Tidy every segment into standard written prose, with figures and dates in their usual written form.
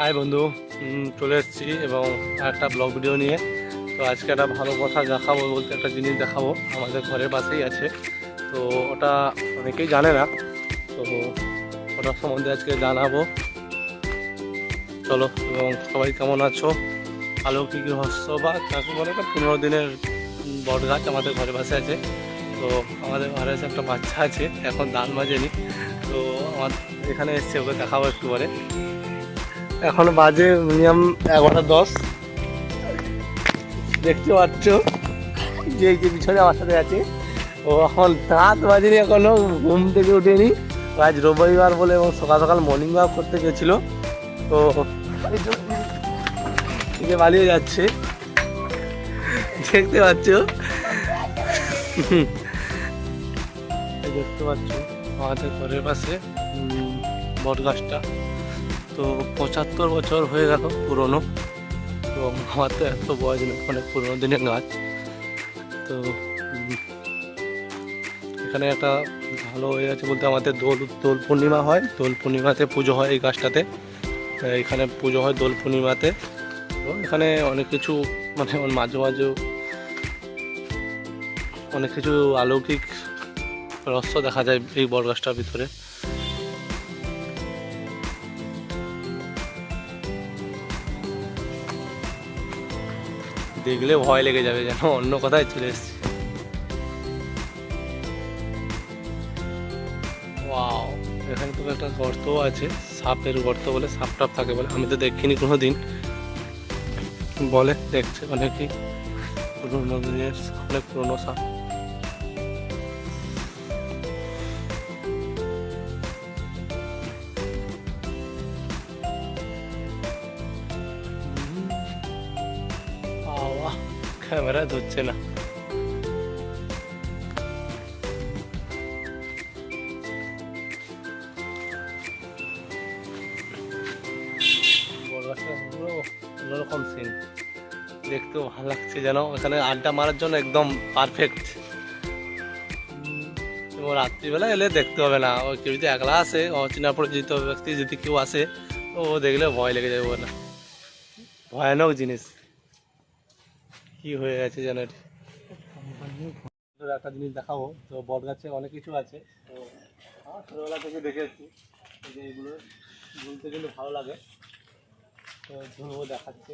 High বন্ধু, চলে এসেছি এবং একটা ব্লগ ভিডিও নিয়ে। তো আজকে একটা ভালো কথা দেখাবো, বলতে একটা জিনিস দেখাবো আমাদের ঘরের পাশেই আছে। তো ওটা অনেকেই জানে না, তো ওটার সম্বন্ধে আজকে জানাবো। চলো, এবং সবাই কেমন আছো? অলৌকিক রহস্য বা তাকে বলে একটা 15 দিনের বট গাছ আমাদের ঘরের পাশে আছে। তো আমাদের ঘরে আছে একটা বাচ্চা আছে, এখন দান বাজেনি। তো আমার এখানে এসছে, ওকে দেখাবো একটু পরে। এখন বাজে মিনিমাম 11:10। দেখতে পাচ্ছ যে পিছনে আমার সাথে আছে, ও এখন দাঁত বাজেনি, এখনো ঘুম থেকে উঠেনি। আজ রবিবার বলে এবং সকাল সকাল মর্নিং ওয়াক করতে গেছিলো। তো এই পালিয়ে যাচ্ছে, দেখতে পাচ্ছ। দেখতে পাচ্ছ আমাদের ঘরের পাশে বট গাছটা। তো 75 বছর হয়ে গেল পুরনো। তো আমার তো এত বয়স না, অনেক পুরোনো দিনের গাছ। তো এখানে একটা ভালো হয়ে আছে বলতে, আমাদের দোল পূর্ণিমা হয়, দোল পূর্ণিমাতে পুজো হয় এই গাছটাতে। এখানে পুজো হয় দোল পূর্ণিমাতে। তো এখানে অনেক কিছু মানে মাঝে মাঝে অনেক কিছু অলৌকিক রহস্য দেখা যায় এই বট গাছটার ভিতরে। দেখলে ভয় লেগে যাবে, যেন অন্য কথায় চলে এসছে। ওয়াও, এখানে তো একটা গর্তও আছে, সাপের গর্ত বলে, সাপ টাপ থাকে বলে, আমি তো দেখিনি কোনো দিন, বলে দেখছে অনেকেই। পুরোনো দিনের অনেক পুরোনো সাপ। ক্যামেরা ধরছে না। পুরো অন্যরকম সিন, দেখতেও ভালো লাগছে, যেন এখানে আড্ডা মারার জন্য একদম পারফেক্ট। এবং রাত্রিবেলা এলে দেখতে হবে না, ও কেউ যদি একলা আসে, অচেনা পরিচিত ব্যক্তি যদি কেউ আসে, তো ও দেখলে ভয় লেগে যাবে না। ভয়ানক জিনিস কি হয়ে গেছে যেন। একটা জিনিস দেখাবো, তো বট গাছে অনেক কিছু আছে। তো আমার ছোটোবেলা থেকে দেখেছি যে এগুলো ঝুলতে কিন্তু ভালো লাগে। তো ঝুলবো, দেখাচ্ছে।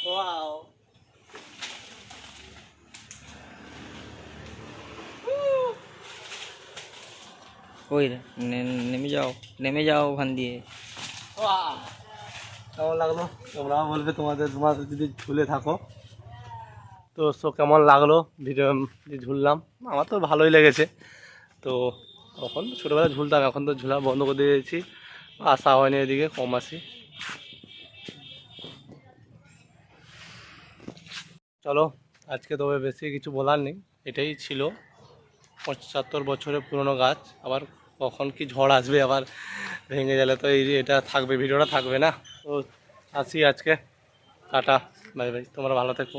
ওয়াও, ওই নেমে যাও ওখান দিয়ে। কেমন লাগলো তোমরাও বলবে, তোমাদের যদি ঝুলে থাকো তো কেমন লাগলো ভিডিও যে ঝুললাম। আমার তো ভালোই লেগেছে। তো তখন ছোটোবেলায় ঝুলতাম, এখন তো ঝুলা বন্ধ করে দিয়েছি, আসা হয়নি এদিকে, কম আসি। চলো, আজকে তবে বেশি কিছু বলার নেই, এটাই ছিল 75 বছরের পুরনো গাছ। আবার কখন কি ঝড় আসবে, আবার ভেঙে গেলে তো এটা থাকবে, ভিডিওটা থাকবে না। তো আসি আজকে, টাটা, বাই বাই, তোমরা ভালো থেকো।